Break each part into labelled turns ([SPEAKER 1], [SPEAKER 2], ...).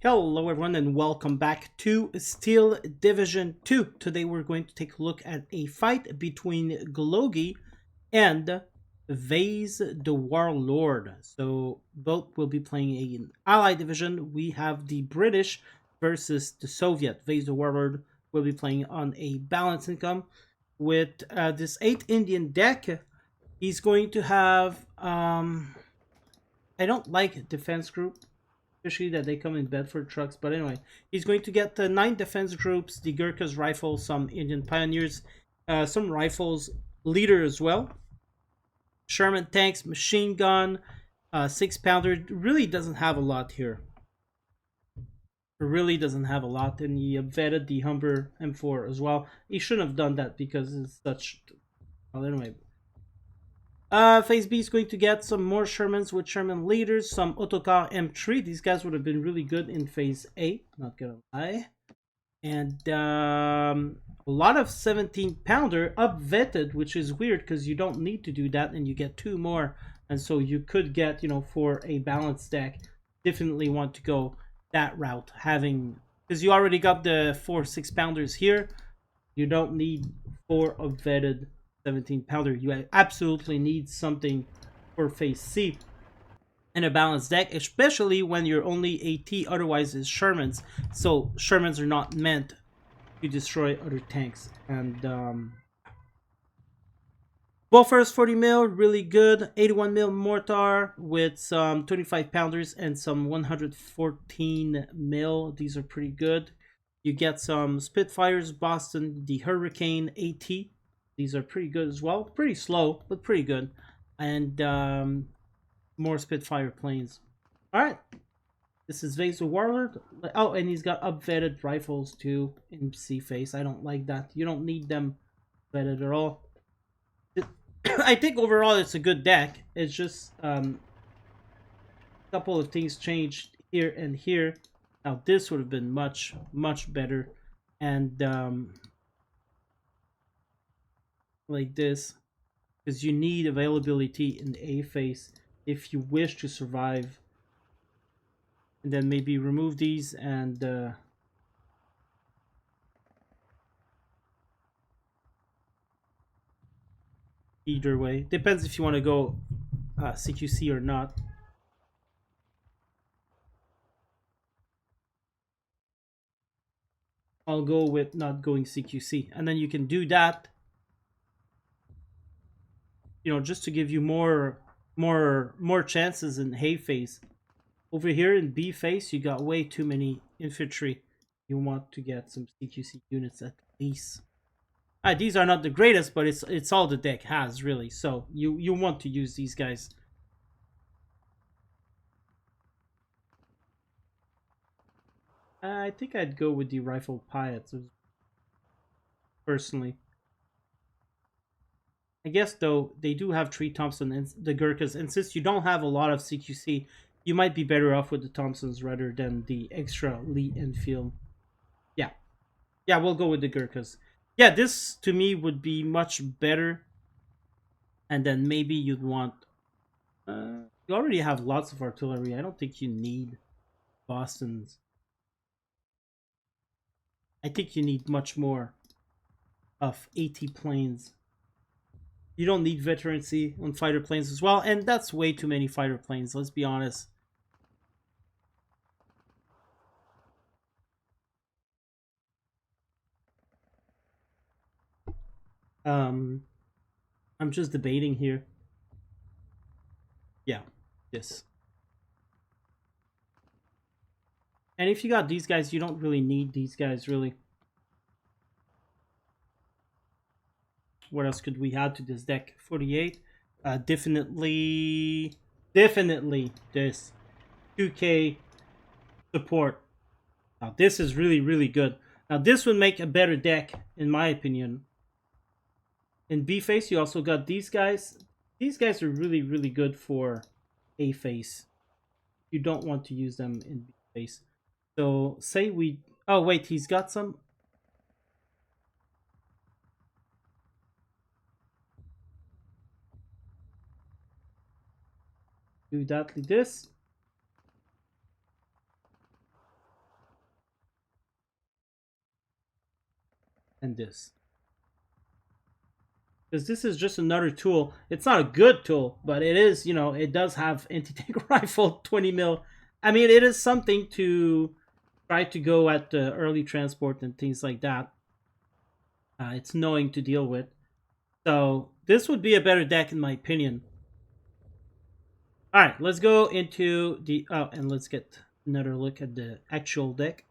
[SPEAKER 1] Hello everyone and welcome back to Steel Division 2. Today we're going to take a look at a fight between Glogi and Vase the Warlord. So both will be playing an ally division. We have the British versus the Soviet. Vase the Warlord will be playing on a balanced income with this 8 Indian deck. He's going to have I don't like defense group, especially that they come in Bedford trucks. But anyway, he's going to get the 9 defense groups, the Gurkhas rifles, some Indian pioneers, some rifles, leader as well, Sherman tanks, machine gun, 6 pounder. Really doesn't have a lot here. Really doesn't have a lot, and he vetted the Humber M4 as well. He shouldn't have done that because it's such. Well, anyway, Phase B is going to get some more Shermans with Sherman leaders, some Otokar M3. These guys would have been really good in Phase A, not gonna lie. And a lot of 17-pounder up vetted, which is weird because you don't need to do that, and you get 2 more. And so you could get, for a balanced deck, definitely want to go that route, having, because you already got the 4 6-pounders here. You don't need 4 of vetted 17-pounder. You absolutely need something for Phase C in a balanced deck, especially when you're only AT, otherwise it's Shermans. So Shermans are not meant to destroy other tanks. And Bofors 40 mil, really good. 81 mil mortar with some 25 pounders and some 114 mil. These are pretty good. You get some Spitfires, Boston, the Hurricane AT. These are pretty good as well. Pretty slow, but pretty good. And more Spitfire planes. Alright. This is Vase the Warlord. Oh, and he's got up-vetted rifles too in C-Face. I don't like that. You don't need them vetted at all. I think overall it's a good deck. It's just a couple of things changed here and here. Now this would have been much, much better. And like this, because you need availability in the A phase if you wish to survive. And then maybe remove these and either way, depends if you want to go CQC or not. I'll go with not going CQC, and then you can do that, just to give you more chances in hay phase. Over here in B phase, you got way too many infantry. You want to get some CQC units at least. These are not the greatest, but it's all the deck has, really. So you want to use these guys. I think I'd go with the rifle pilots personally. I guess though they do have 3 Thompson and the Gurkhas, and since you don't have a lot of CQC, you might be better off with the Thompsons rather than the extra Lee Enfield. Yeah, we'll go with the Gurkhas. Yeah, this to me would be much better. And then maybe you'd want. You already have lots of artillery. I don't think you need Boston's. I think you need much more of AT planes. You don't need veterancy on fighter planes as well, and that's way too many fighter planes. Let's be honest. I'm just debating here. Yeah, this. And if you got these guys, you don't really need these guys, really. What else could we add to this deck? 48. Definitely this 2K support. Now this is really, really good. Now this would make a better deck, in my opinion. In B face, you also got these guys. These guys are really, really good for A face. You don't want to use them in B face. So say we. Oh wait, he's got some. Do that like this. and this. Because this is just another tool. It's not a good tool, but it is, you know, it does have anti-tank rifle, 20 mil. I mean, it is something to try to go at the early transport and things like that. It's annoying to deal with. So this would be a better deck in my opinion. All right, let's go into the, oh, and let's get another look at the actual deck.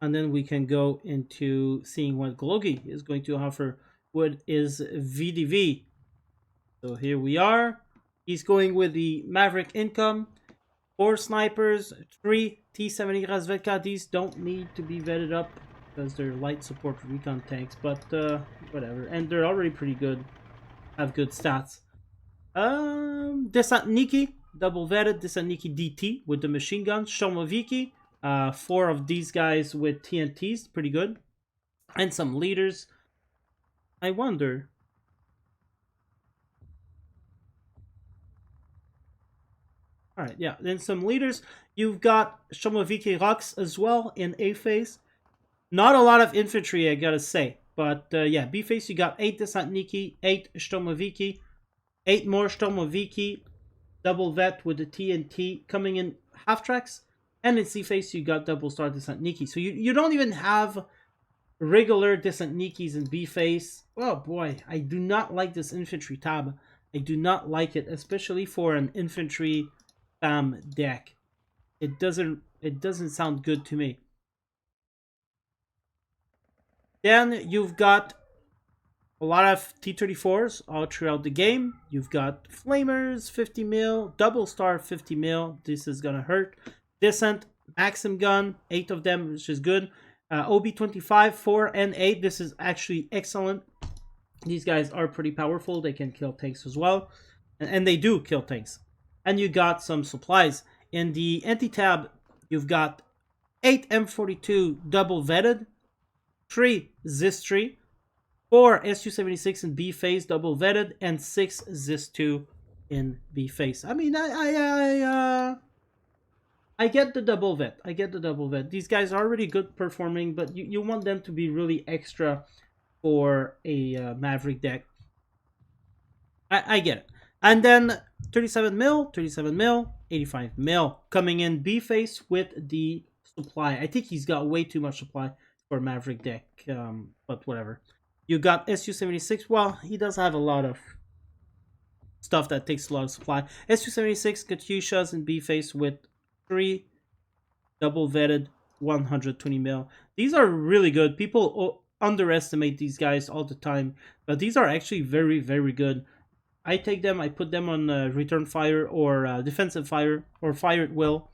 [SPEAKER 1] And then we can go into seeing what Glogi is going to offer. What is VDV? So here we are. He's going with the Maverick Income, 4 snipers, 3 T-70 Razvedka. These don't need to be vetted up because they're light support recon tanks, but whatever. And they're already pretty good, have good stats. Desantniki, double vetted Desantniki DT with the machine gun. Shtomoviki, 4 of these guys with TNTs, pretty good. And some leaders. I wonder. Alright, yeah, then some leaders. You've got Shtomoviki Rocks as well in A phase. Not a lot of infantry, I gotta say. But yeah, B phase, you got 8 Desantniki, 8 Shtomoviki, 8 more Shtomoviki, double vet with the TNT coming in half tracks. And in C phase, you got double star Desantniki. So you don't even have regular Desantnikis in B phase. Oh boy, I do not like this infantry tab. I do not like it, especially for an infantry deck. It doesn't sound good to me. Then you've got a lot of T-34s all throughout the game. You've got Flamers, 50 mil, Double Star, 50 mil. This is gonna hurt. Descent, Maxim Gun, 8 of them, which is good. OB-25, 4 and 8. This is actually excellent. These guys are pretty powerful. They can kill tanks as well. And they do kill tanks. And you got some supplies. In the anti-tab, you've got 8 M42 double vetted, 3 Zistri, 4 SU-76 in B phase double vetted, and 6 Zis-2 in B phase. I mean, I get the double vet. I get the double vet. These guys are already good performing, but you want them to be really extra for a Maverick deck. I get it. And then 37 mil, 85 mil coming in B face with the supply. I think he's got way too much supply for Maverick deck, but whatever. You got SU-76. Well, he does have a lot of stuff that takes a lot of supply. SU-76 Katyushas in B face with 3 double vetted 120 mil. These are really good. People underestimate these guys all the time, but these are actually very, very good. I take them, I put them on return fire or defensive fire or fire at will,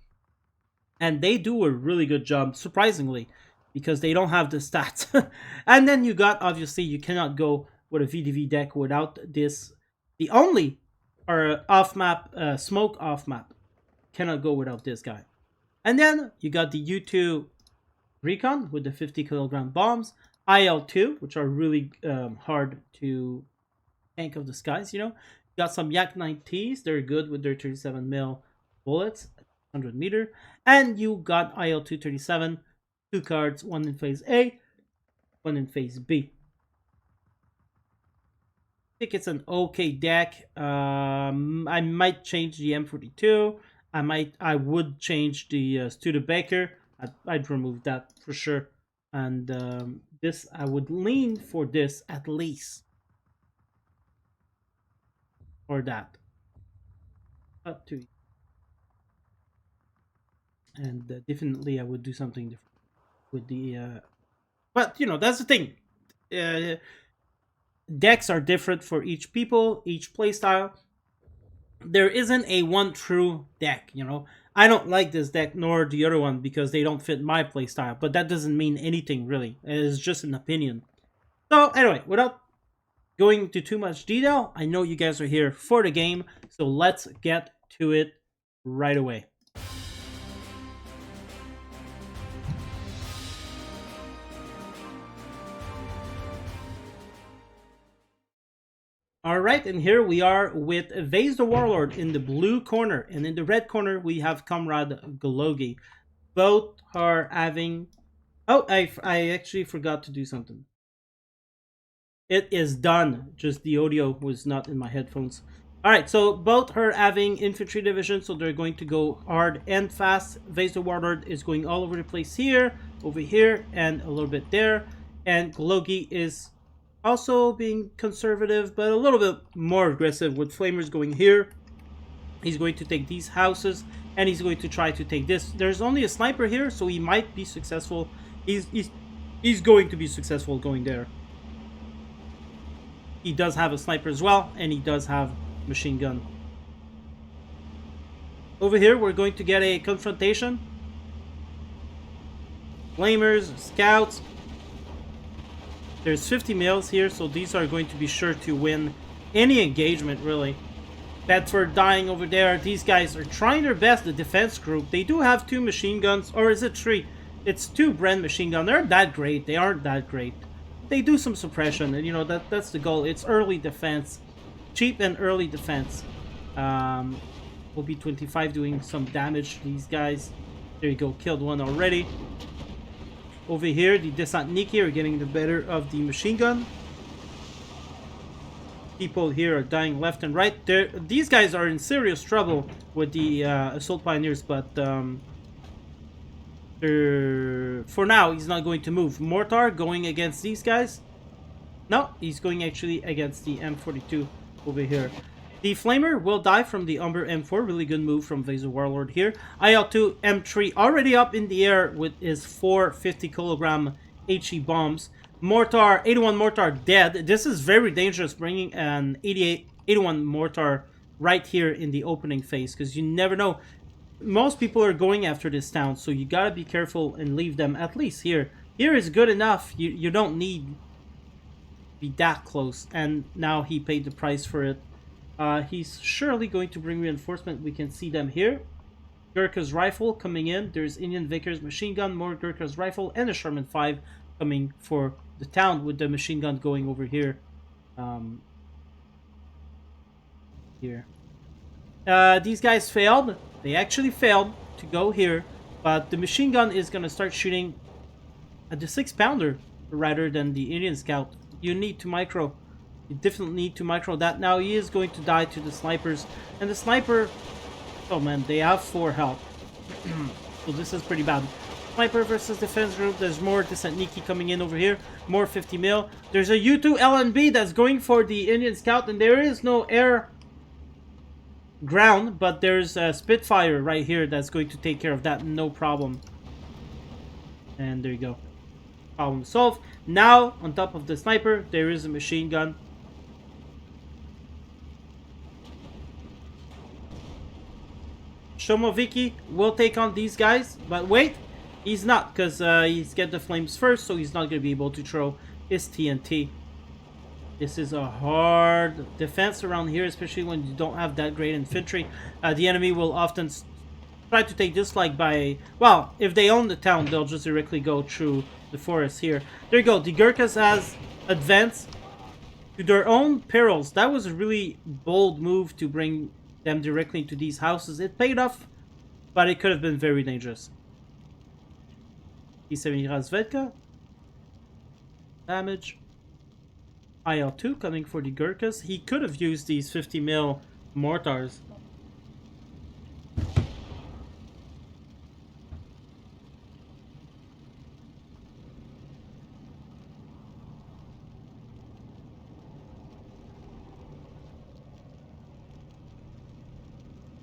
[SPEAKER 1] and they do a really good job, surprisingly, because they don't have the stats. And then you got, obviously, you cannot go with a VDV deck without this. The only off-map, smoke off-map, cannot go without this guy. And then you got the U2 Recon with the 50 kilogram bombs, IL-2, which are really hard to tank of the skies, you know. You got some Yak-9Ts, they're good with their 37 mil bullets, 100 meter. And you got IL-237, 2 cards, 1 in phase A, 1 in phase B. I think it's an okay deck. I might change the M42. I would change the Studebaker. I'd remove that for sure. And this, I would lean for this at least. Or that. Up to you. And definitely I would do something different with the but you know, that's the thing. Decks are different for each people, each playstyle. There isn't a one true deck, you know. I don't like this deck nor the other one because they don't fit my playstyle, but that doesn't mean anything really. It's just an opinion. So anyway, without going into too much detail, I know you guys are here for the game, so let's get to it right away. Alright, and here we are with Vase the Warlord in the blue corner, and in the red corner we have Comrade Glogi. Both are having... Oh, I actually forgot to do something. It is done. Just the audio was not in my headphones. Alright, so both are having infantry division, so they're going to go hard and fast. Vase the Warlord is going all over the place here, over here, and a little bit there. And Glogi is also being conservative, but a little bit more aggressive with Flamers going here. He's going to take these houses, and he's going to try to take this. There's only a sniper here, so he might be successful. He's going to be successful going there. He does have a sniper as well, and he does have machine gun. Over here, we're going to get a confrontation. Flamers, scouts. There's 50 mils here, so these are going to be sure to win any engagement, really. Bedford dying over there. These guys are trying their best, the defense group. They do have 2 machine guns, or is it 3? It's 2 Brand machine gun. They're that great. They aren't that great. They do some suppression, and you know, that's the goal. It's early defense. Cheap and early defense. Will be 25 doing some damage to these guys. There you go, killed one already. Over here, the Desantniki are getting the better of the machine gun. People here are dying left and right. These guys are in serious trouble with the Assault Pioneers, but for now, he's not going to move. Mortar going against these guys. No, he's going actually against the M42 over here. The Flamer will die from the Umber M4. Really good move from Vase Warlord here. IL-2 M3 already up in the air with his 4 50-kilogram HE bombs. Mortar, 81 Mortar dead. This is very dangerous, bringing an 81 Mortar right here in the opening phase, because you never know. Most people are going after this town, so you gotta be careful and leave them at least here. Here is good enough. You don't need to be that close, and now he paid the price for it. He's surely going to bring reinforcement. We can see them here. Gurkha's rifle coming in. There's Indian Vickers machine gun, more Gurkha's rifle, and a Sherman 5 coming for the town with the machine gun going over here. These guys failed. They actually failed to go here, but the machine gun is going to start shooting at the 6-pounder rather than the Indian scout. You need to micro. You definitely need to micro that. Now he is going to die to the snipers, and the sniper, oh man, they have 4 health. So this is pretty bad. Sniper versus defense group. There's more Desantniki coming in over here. More 50 mil. There's a U2 LNB that's going for the Indian scout, and there is no air ground, but there's a Spitfire right here that's going to take care of that, no problem. And there you go. Problem solved. Now, on top of the sniper, there is a machine gun. Shomoviki will take on these guys, but wait, he's not, because he's get the flames first, so he's not going to be able to throw his TNT. This is a hard defense around here, especially when you don't have that great infantry. The enemy will often try to take this like by... Well, if they own the town, they'll just directly go through the forest here. There you go. The Gurkhas has advanced to their own perils. That was a really bold move to bring them directly into these houses. It paid off, but it could have been very dangerous. P7 Razvedka. Damage. IL-2 coming for the Gurkhas. He could have used these 50 mil mortars.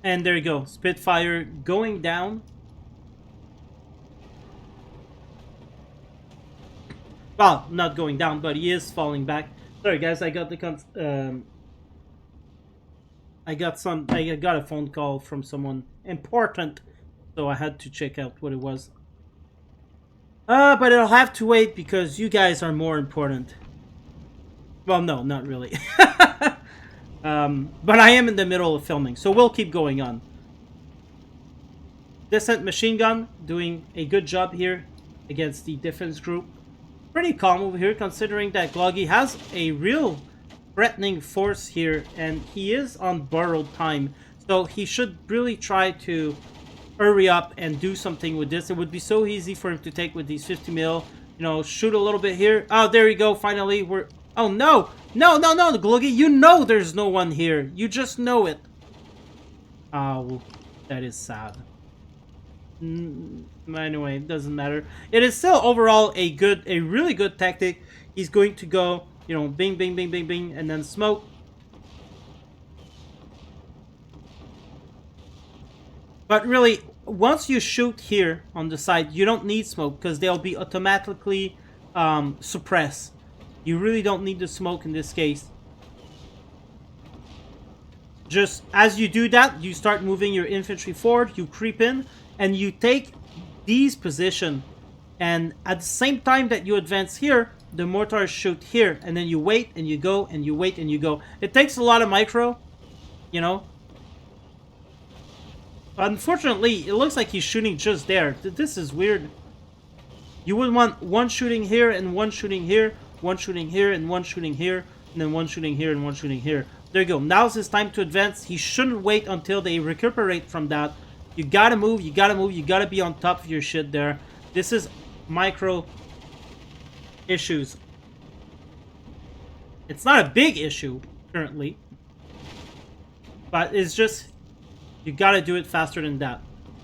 [SPEAKER 1] And there you go. Spitfire going down. Well, not going down, but he is falling back. Sorry guys, I got the I got a phone call from someone important, so I had to check out what it was. But it'll have to wait because you guys are more important. Well, no, not really. But I am in the middle of filming, so we'll keep going on. Descent machine gun doing a good job here against the defense group. Pretty calm over here, considering that Gloggy has a real threatening force here, and he is on borrowed time, so he should really try to hurry up and do something with this. It would be so easy for him to take with these 50 mil, you know, shoot a little bit here. Oh, there you go, finally, Oh no! No, no, no, Gluggy, you know there's no one here. You just know it. Oh, that is sad. Anyway, it doesn't matter. It is still overall a really good tactic. He's going to go, you know, bing, bing, bing, bing, bing, and then smoke. But really, once you shoot here on the side, you don't need smoke because they'll be automatically suppressed. You really don't need the smoke in this case. Just as you do that, you start moving your infantry forward, you creep in, and you take these position. And at the same time that you advance here, the mortars shoot here, and then you wait and you go and you wait and you go. It takes a lot of micro, you know. Unfortunately, it looks like he's shooting just there. This is weird. You would want one shooting here and one shooting here, one shooting here and one shooting here, and then one shooting here and one shooting here. There you go. Now's his time to advance. He shouldn't wait until they recuperate from that. You gotta move, you gotta move, you gotta be on top of your shit there. This is micro issues. It's not a big issue currently, but it's just you gotta do it faster than that,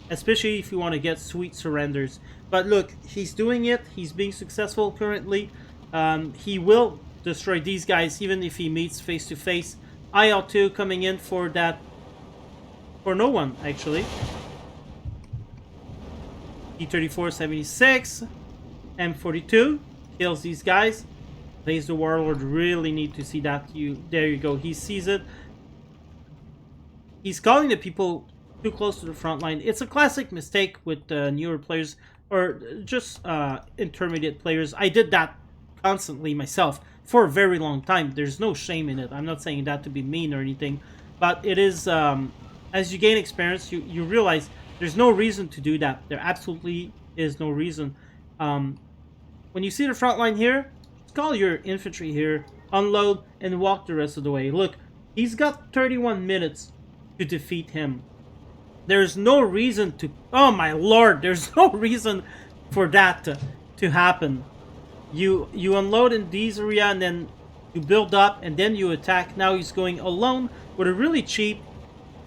[SPEAKER 1] especially if you want to get sweet surrenders. But look, he's doing it. He's being successful currently. He will destroy these guys even if he meets face to face. IL2 coming in for that, for no one actually. E3476, M42 kills these guys. Plays the warlord. Really need to see that. There you go. He sees it. He's calling the people too close to the front line. It's a classic mistake with newer players or just intermediate players. I did that constantly myself for a very long time. There's no shame in it. I'm not saying that to be mean or anything, but it is as you gain experience, you realize there's no reason to do that. There absolutely is no reason. When you see the front line here, just call your infantry here, unload, and walk the rest of the way. Look, he's got 31 minutes to defeat him. There's no reason to... Oh my lord, there's no reason for that to happen. You unload in these area and then you build up and then you attack. Now he's going alone with a really cheap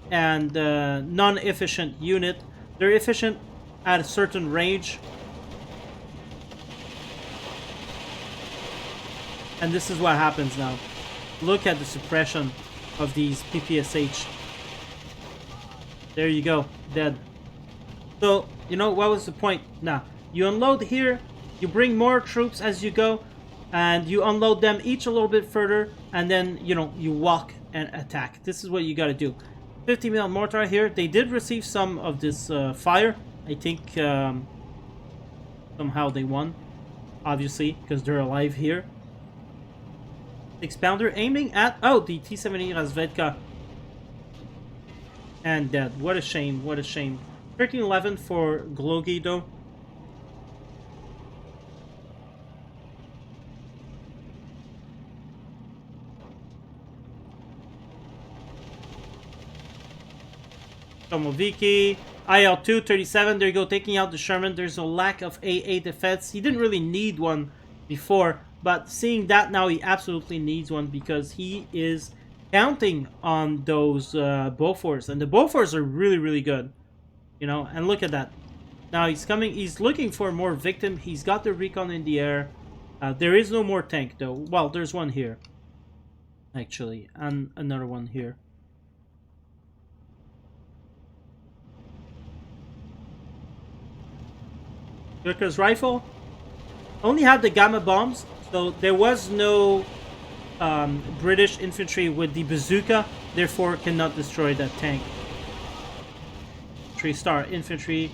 [SPEAKER 1] and non-efficient unit. They're efficient at a certain range. And this is what happens now. Look at the suppression of these PPSH. There you go, dead. So, you know, what was the point? Now, you unload here, you bring more troops as you go, and you unload them each a little bit further, and then, you know, you walk and attack. This is what you gotta do. 50 mil mortar here. They did receive some of this fire. I think somehow they won, obviously, because they're alive here. 6-pounder aiming at, oh, the T-70 Razvedka. And dead. What a shame, what a shame. 13-11 for Glogi though. Tomoviki, IL2, 37, there you go, taking out the Sherman. There's a lack of AA defense. He didn't really need one before, but seeing that now, he absolutely needs one because he is counting on those Bofors, and the Bofors are really, really good, you know. And look at that. Now he's coming. He's looking for more victim. He's got the recon in the air. There is no more tank though. Well, there's one here, actually, and another one here. Gurkha's rifle only had the gamma bombs, so there was no British infantry with the bazooka, therefore cannot destroy that tank. 3-star infantry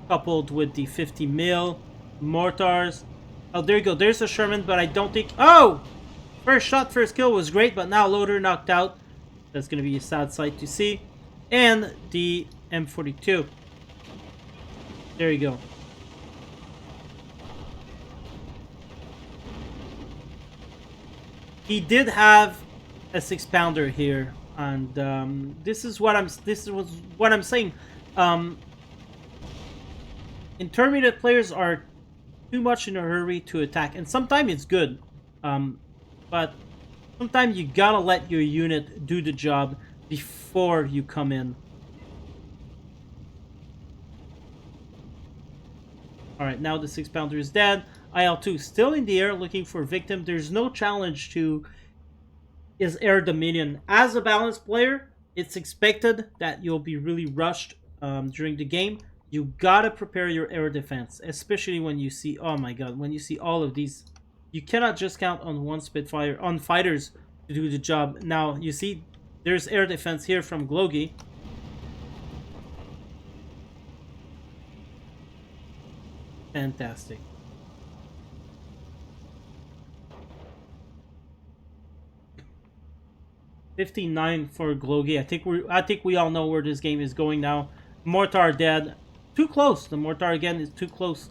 [SPEAKER 1] coupled with the 50 mil mortars. Oh, there you go. There's a Sherman, but I don't think... Oh! First shot, first kill was great, but now loader knocked out. That's going to be a sad sight to see. And the M42. There you go. He did have a 6-pounder here, and this is what I'm saying. Intermediate players are too much in a hurry to attack. And sometimes it's good. But sometimes you gotta let your unit do the job before you come in. Alright, now the 6-pounder is dead. IL-2 still in the air looking for victim. There's no challenge to his air dominion. As a balanced player, it's expected that you'll be really rushed during the game. You gotta prepare your air defense, especially when you see, oh my god, when you see all of these. You cannot just count on one Spitfire, on fighters to do the job. Now, you see, there's air defense here from Glogi. Fantastic. $59 for Glogi. I think we all know where this game is going now. Mortar dead. Too close. The Mortar again is too close.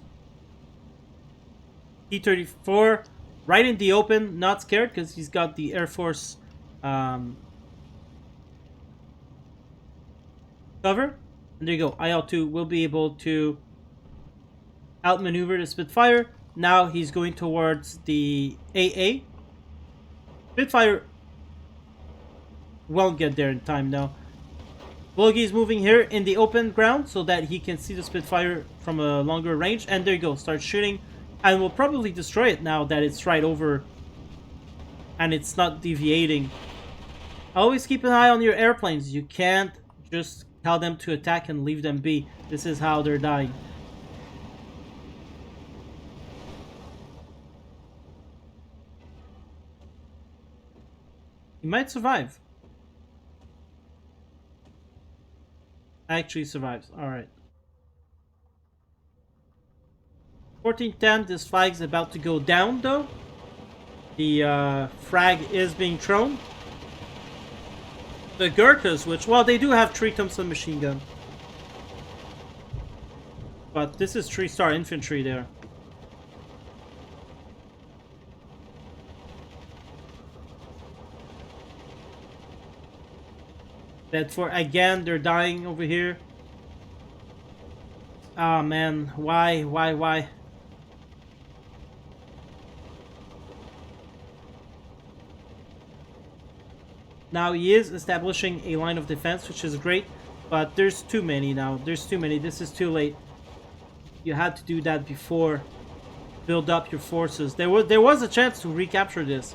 [SPEAKER 1] T-34 right in the open. Not scared because he's got the Air Force cover. And there you go. IL-2 will be able to outmaneuver the Spitfire. Now he's going towards the AA. Spitfire won't get there in time now. Blogi is moving here in the open ground so that he can see the Spitfire from a longer range. And there you go. Start shooting. And will probably destroy it now that it's right over. And it's not deviating. Always keep an eye on your airplanes. You can't just tell them to attack and leave them be. This is how they're dying. He might survive. Actually survives. Alright. 1410. This flag's about to go down though. The frag is being thrown. The Gurkhas, which, well, they do have 3 Thompson machine gun. But this is 3-star infantry there. Bedford again, they're dying over here. Oh man, why? Now he is establishing a line of defense, which is great, but there's too many now. There's too many. This is too late. You had to do that before. Build up your forces. There was a chance to recapture this.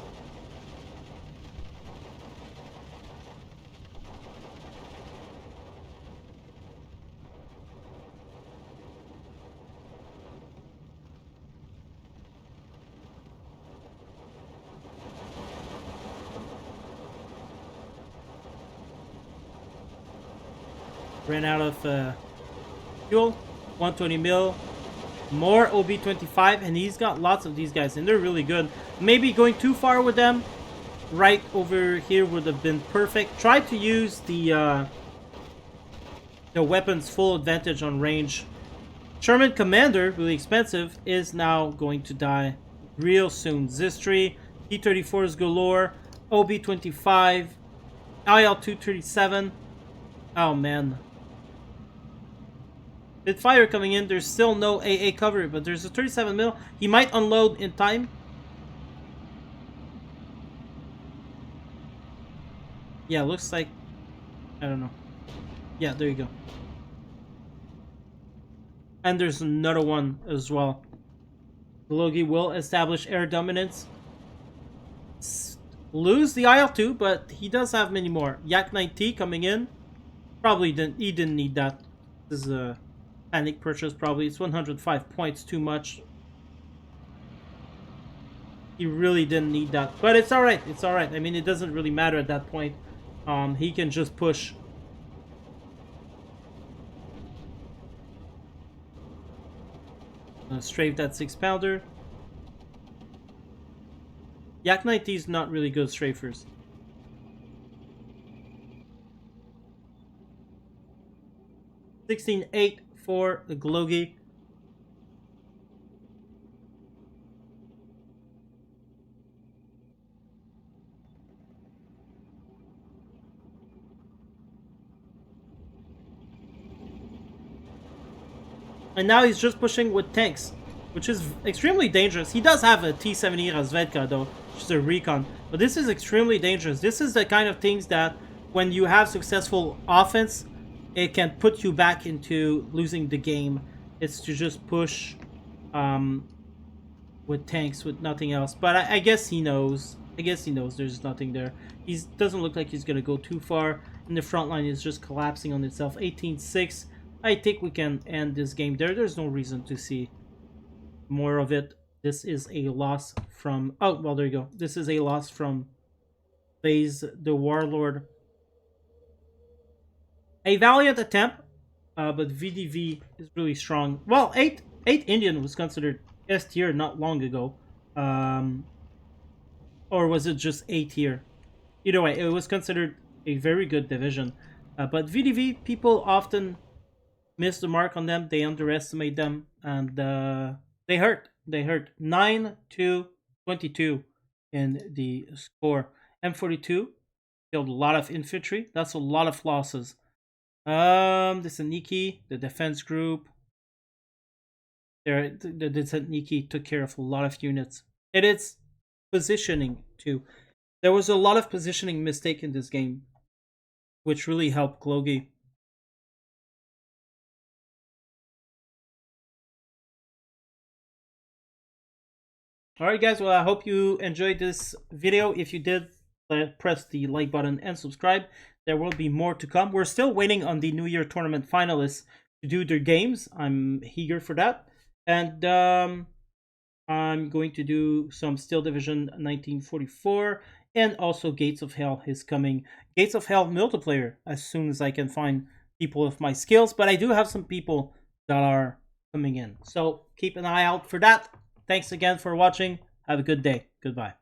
[SPEAKER 1] Ran out of fuel. 120 mil. More OB-25, and he's got lots of these guys, and they're really good. Maybe going too far with them right over here would have been perfect. Try to use the weapon's full advantage on range. Sherman Commander, really expensive, is now going to die real soon. Zistri, T-34s galore, OB-25, IL-237. Oh man. Spitfire coming in. There's still no AA cover, but there's a 37 mil. He might unload in time. Yeah, looks like... I don't know. Yeah, there you go. And there's another one as well. Logi will establish air dominance. Lose the IL-2, but he does have many more. Yak 90 coming in. Probably didn't. He didn't need that. This is a panic purchase. Probably it's 105 points too much. He really didn't need that, but it's all right. It's all right. I mean, it doesn't really matter at that point. He can just push. Strafe that 6-pounder. Yak 90 is not really good strafers. $16.8 for the Glogi. And now he's just pushing with tanks. which is extremely dangerous. He does have a T-70 Razvedka, though, which is a recon. But this is extremely dangerous. This is the kind of things that, when you have successful offense, it can put you back into losing the game. It's to just push with tanks, with nothing else. But I guess he knows. I guess he knows there's nothing there. He doesn't look like he's going to go too far. And the front line is just collapsing on itself. 18-6. I think we can end this game there. There's no reason to see more of it. This is a loss from... Oh, well, there you go. This is a loss from FaZe the Warlord. A valiant attempt, but VDV is really strong. Well, 8 Indian was considered S tier not long ago. Or was it just A tier? Either way, it was considered a very good division. But VDV, people often miss the mark on them. They underestimate them, and they hurt. They hurt. 9-22 in the score. M42 killed a lot of infantry. That's a lot of losses. The Saniki, the defense group. The Saniki took care of a lot of units. It is positioning too. There was a lot of positioning mistake in this game, which really helped Klogi. Alright guys, well I hope you enjoyed this video. If you did, press the like button and subscribe. There will be more to come. We're still waiting on the New Year tournament finalists to do their games. I'm eager for that. And I'm going to do some Steel Division 1944, and also Gates of Hell is coming. Gates of Hell multiplayer as soon as I can find people with my skills, but I do have some people that are coming in. So keep an eye out for that. Thanks again for watching. Have a good day. Goodbye.